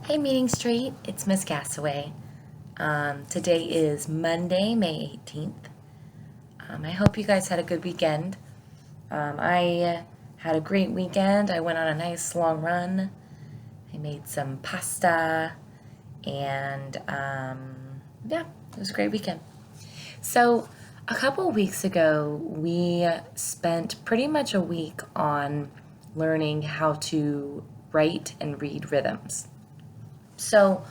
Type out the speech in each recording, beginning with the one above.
Hey, Meeting Street, it's Miss Castaway. Today is Monday, May 18th. I hope you guys had a good weekend. I had a great weekend. I went on a nice long run. I made some pasta, and yeah, it was a great weekend. So, a couple weeks ago, we spent pretty much a week on learning how to write and read rhythms. So,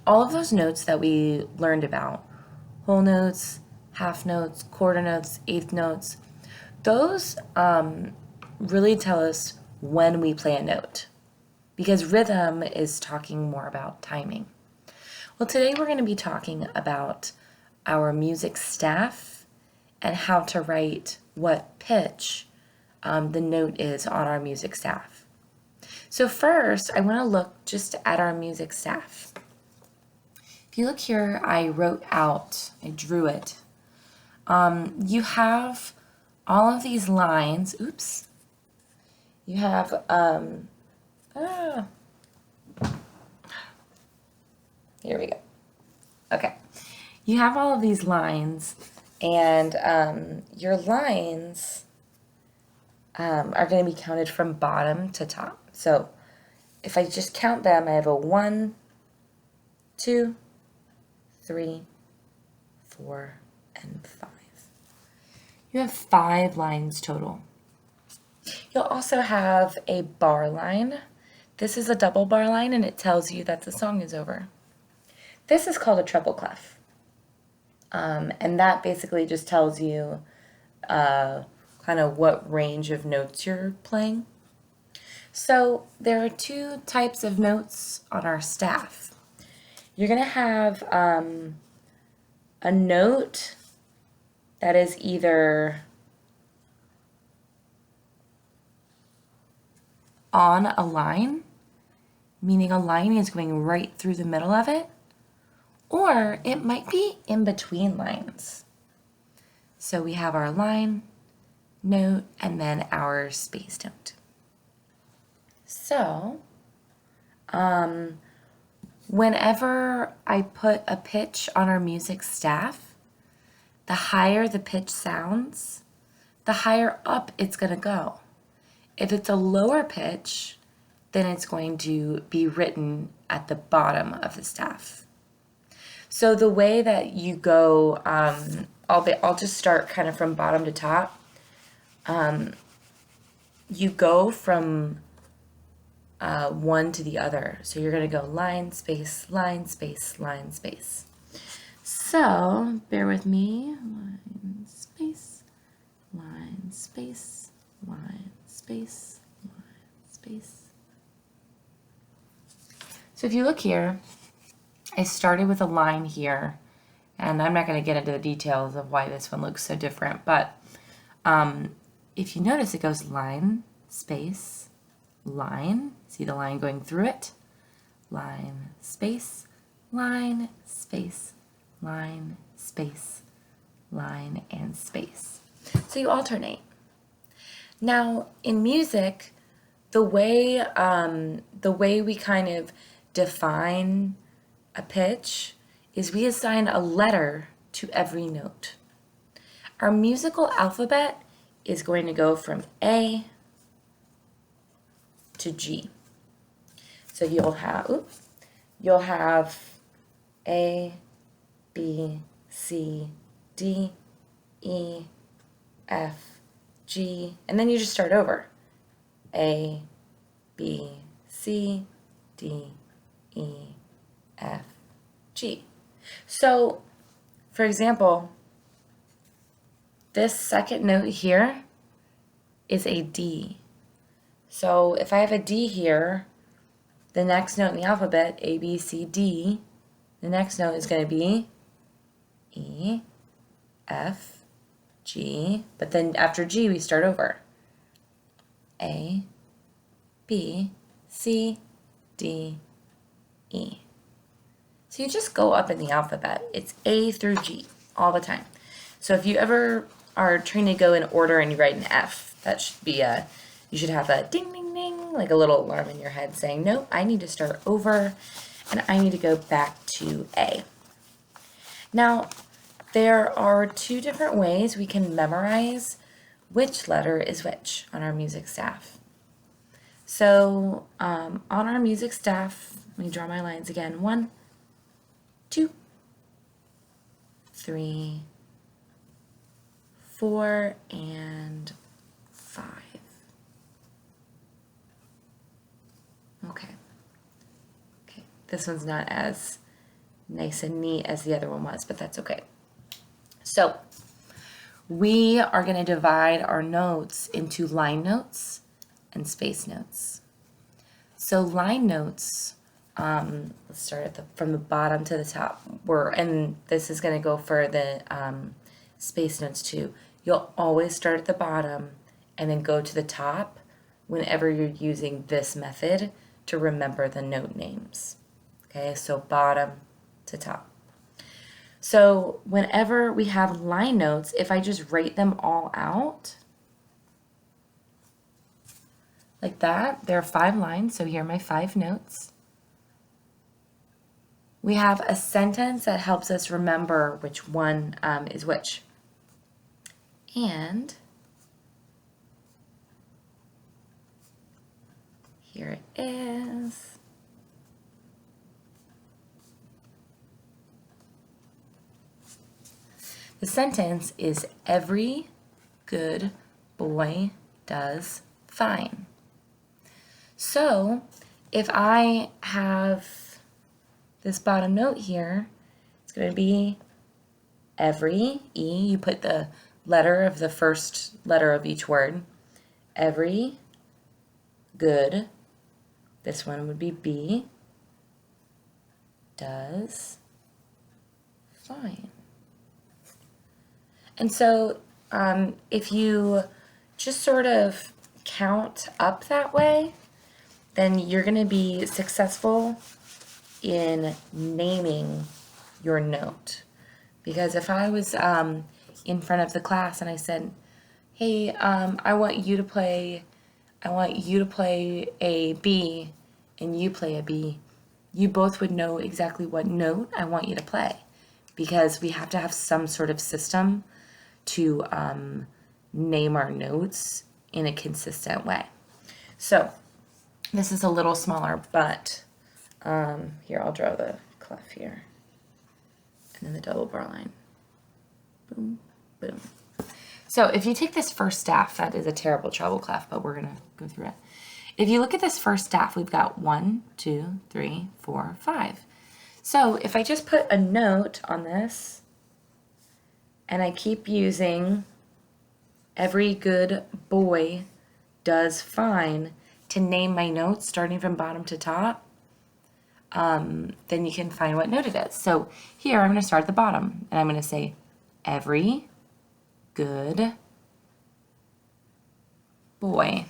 all of those notes that we learned about, whole notes, half notes, quarter notes, eighth notes, those really tell us when we play a note because rhythm is talking more about timing. Well, today we're going to be talking about our music staff and how to write what pitch the note is on our music staff. So first, I want to look just at our music staff. If you look here, I drew it. You have all of these lines. Oops. You have, here we go. Okay. You have all of these lines, and your lines are going to be counted from bottom to top. So if I just count them, I have a 1, 2, 3, 4, and 5. You have 5 lines total. You'll also have a bar line. This is a double bar line, and it tells you that the song is over. This is called a treble clef. And that basically just tells you kind of what range of notes you're playing. So there are 2 types of notes on our staff. You're going to have a note that is either on a line, meaning a line is going right through the middle of it, or it might be in between lines. So we have our line, note, and then our space note. So, whenever I put a pitch on our music staff, the higher the pitch sounds, the higher up it's going to go. If it's a lower pitch, then it's going to be written at the bottom of the staff. So the way that you go, I'll just start kind of from bottom to top. You go from one to the other. So you're going to go line, space, line, space, line, space. So bear with me. Line, space, line, space, line, space, line, space. So if you look here, I started with a line here, and I'm not going to get into the details of why this one looks so different, but if you notice, it goes line, space, line. See the line going through it? Line, space, line, space, line, space, line, and space. So you alternate. Now, in music, the way we kind of define a pitch is we assign a letter to every note. Our musical alphabet is going to go from A to G. So you'll have A, B, C, D, E, F, G, and then you just start over. A, B, C, D, E, F, G. So, for example, this second note here is a D. So if I have a D here, the next note in the alphabet, A, B, C, D, the next note is going to be E, F, G, but then after G we start over. A, B, C, D, E. So you just go up in the alphabet. It's A through G all the time. So if you ever are trying to go in order and you write an F, that should be you should have a ding, ding, ding, like a little alarm in your head saying, nope, I need to start over. and I need to go back to A. Now, there are two different ways we can memorize which letter is which on our music staff. So on our music staff, let me draw my lines again. 1, 2, 3, 4, and 5. Okay. This one's not as nice and neat as the other one was, but that's okay. So we are going to divide our notes into line notes and space notes. So line notes, let's start from the bottom to the top. And this is going to go for the space notes too. You'll always start at the bottom and then go to the top whenever you're using this method to remember the note names. Okay, so bottom to top. So whenever we have line notes, if I just write them all out like that, there are 5 lines, so here are my 5 notes. We have a sentence that helps us remember which one is which. And here it is. The sentence is, every good boy does fine. So if I have this bottom note here, it's going to be every, E, you put the letter of the first letter of each word. Every good, this one would be B, does fine. And so if you just sort of count up that way, then you're going to be successful in naming your note. Because if I was in front of the class and I said, hey, I want you to play a B and you play a B, you both would know exactly what note I want you to play, because we have to have some sort of system to name our notes in a consistent way. So this is a little smaller, but here, I'll draw the clef here, and then the double bar line. Boom, boom. So if you take this first staff, that is a terrible treble clef, but we're gonna go through it. If you look at this first staff, we've got 1, 2, 3, 4, 5. So if I just put a note on this, and I keep using every good boy does fine to name my notes starting from bottom to top, then you can find what note it is. So here I'm going to start at the bottom, and I'm going to say every good boy.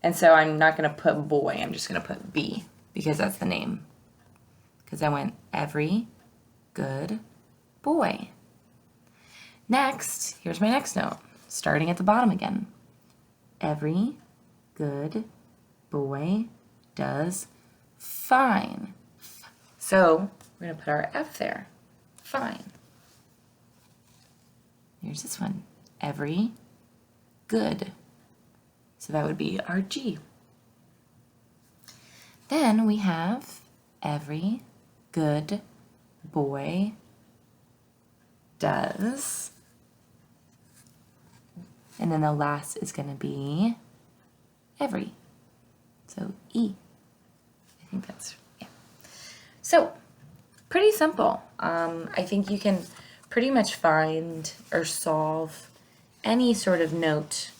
And so I'm not going to put boy, I'm just going to put B, because that's the name. Because I went every good boy. Next, here's my next note, starting at the bottom again. Every good boy does fine. So we're going to put our F there. Fine. Here's this one. Every good. So that would be our G. Then we have every good boy does. And then the last is going to be every. So E. I think that's, yeah. So pretty simple. I think you can pretty much find or solve any sort of note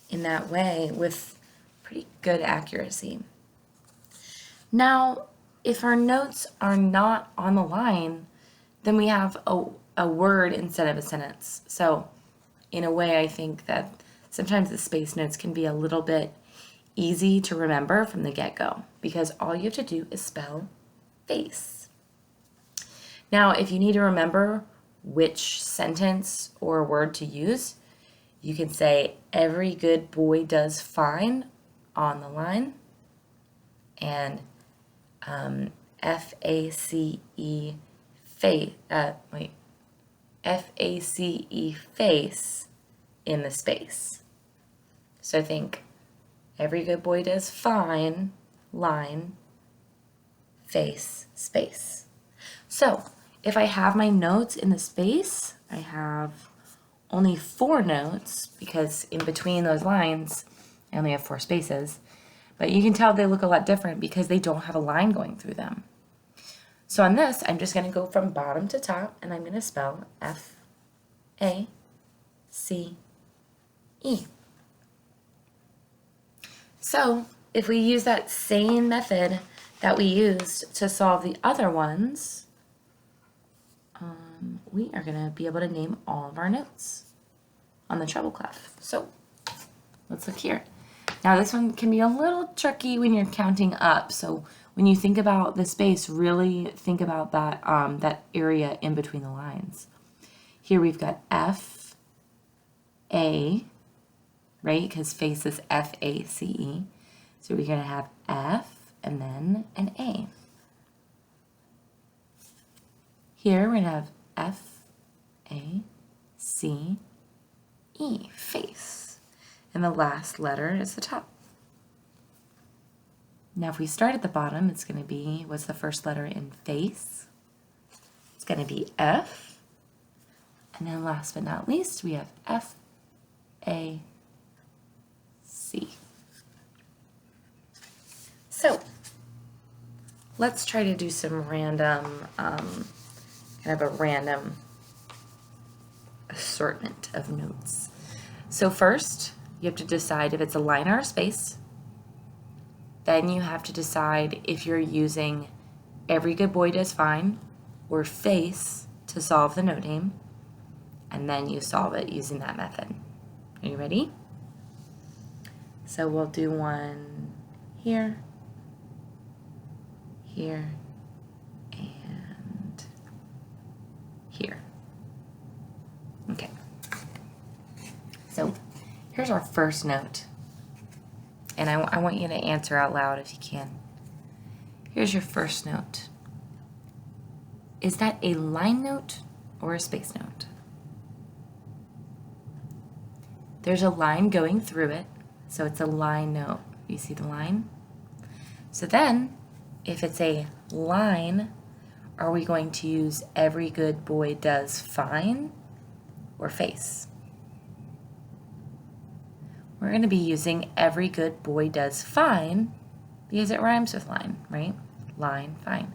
in that way with pretty good accuracy. Now, if our notes are not on the line, then we have a word instead of a sentence. So in a way, I think that sometimes the space notes can be a little bit easy to remember from the get-go, because all you have to do is spell face. Now, if you need to remember which sentence or word to use, you can say every good boy does fine, on the line, and F-A-C-E face, F-A-C-E face in the space. So think every good boy does fine, line, face, space. So if I have my notes in the space, I have only 4 notes because in between those lines, I only have 4 spaces. But you can tell they look a lot different because they don't have a line going through them. So on this, I'm just going to go from bottom to top, and I'm going to spell F-A-C-E. So if we use that same method that we used to solve the other ones, we are going to be able to name all of our notes on the treble clef. So let's look here. Now this one can be a little tricky when you're counting up. So when you think about the space, really think about that, that area in between the lines. Here we've got F, A, right? Because face is F-A-C-E. So we're going to have F and then an A. Here we're going to have F-A-C-E, face. And the last letter is the top. Now if we start at the bottom, it's going to be, what's the first letter in face? It's going to be F. And then last but not least, we have F-A-C. So let's try to do some random, kind of a random assortment of notes. So first, you have to decide if it's a line or a space. Then you have to decide if you're using every good boy does fine or face to solve the note name. And then you solve it using that method. Are you ready? So we'll do one here, here, and here. Okay. So here's our first note. And I want you to answer out loud if you can. Here's your first note. Is that a line note or a space note? There's a line going through it, so it's a line note. You see the line? So then, if it's a line, are we going to use every good boy does fine or face? We're going to be using every good boy does fine because it rhymes with line, right? Line, fine.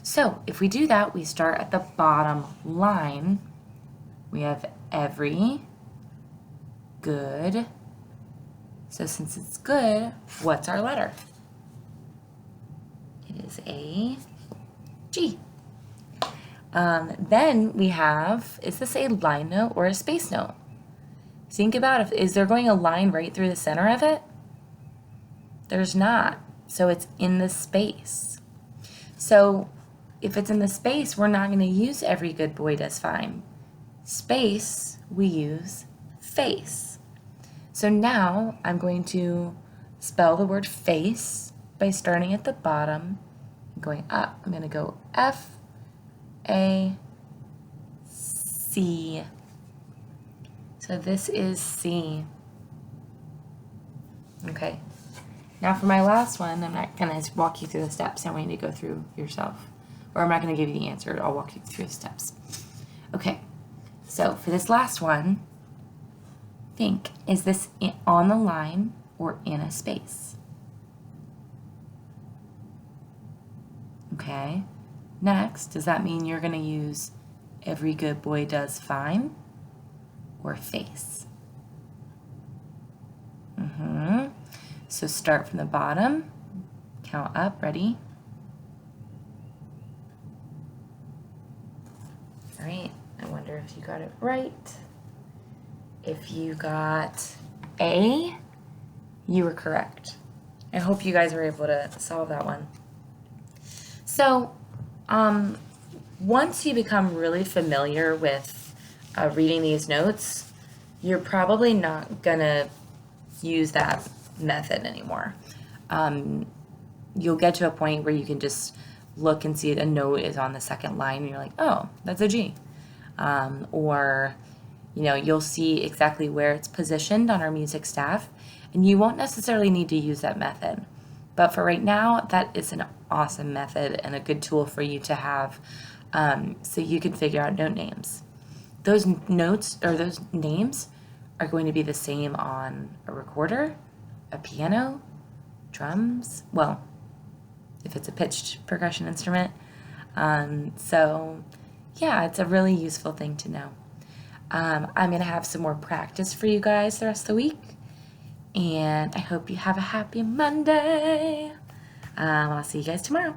So if we do that, we start at the bottom line. We have every good. So since it's good, what's our letter? It is a G. Then we have, is this a line note or a space note? Think about is there going a line right through the center of it? There's not, so it's in the space. So if it's in the space, we're not going to use every good boy does fine. Space, we use face. So now I'm going to spell the word face by starting at the bottom and going up. I'm going to go F-A-C. So this is C. Okay. Now for my last one, I'm not going to walk you through the steps. I want you to go through yourself. Or I'm not going to give you the answer. I'll walk you through the steps. Okay. So for this last one, think, is this on the line or in a space? Okay. Next, does that mean you're going to use every good boy does fine or face? So start from the bottom, count up, ready? All right, I wonder if you got it right. If you got A, you were correct. I hope you guys were able to solve that one. So, once you become really familiar with reading these notes, you're probably not gonna use that method anymore. You'll get to a point where you can just look and see a note is on the second line and you're like, oh, that's a G. Or, you'll see exactly where it's positioned on our music staff, and you won't necessarily need to use that method. But for right now, that is an awesome method and a good tool for you to have, so you can figure out note names. Those notes or those names are going to be the same on a recorder, a piano, drums, well, if it's a pitched percussion instrument. So yeah, it's a really useful thing to know. I'm going to have some more practice for you guys the rest of the week, and I hope you have a happy Monday. I'll see you guys tomorrow.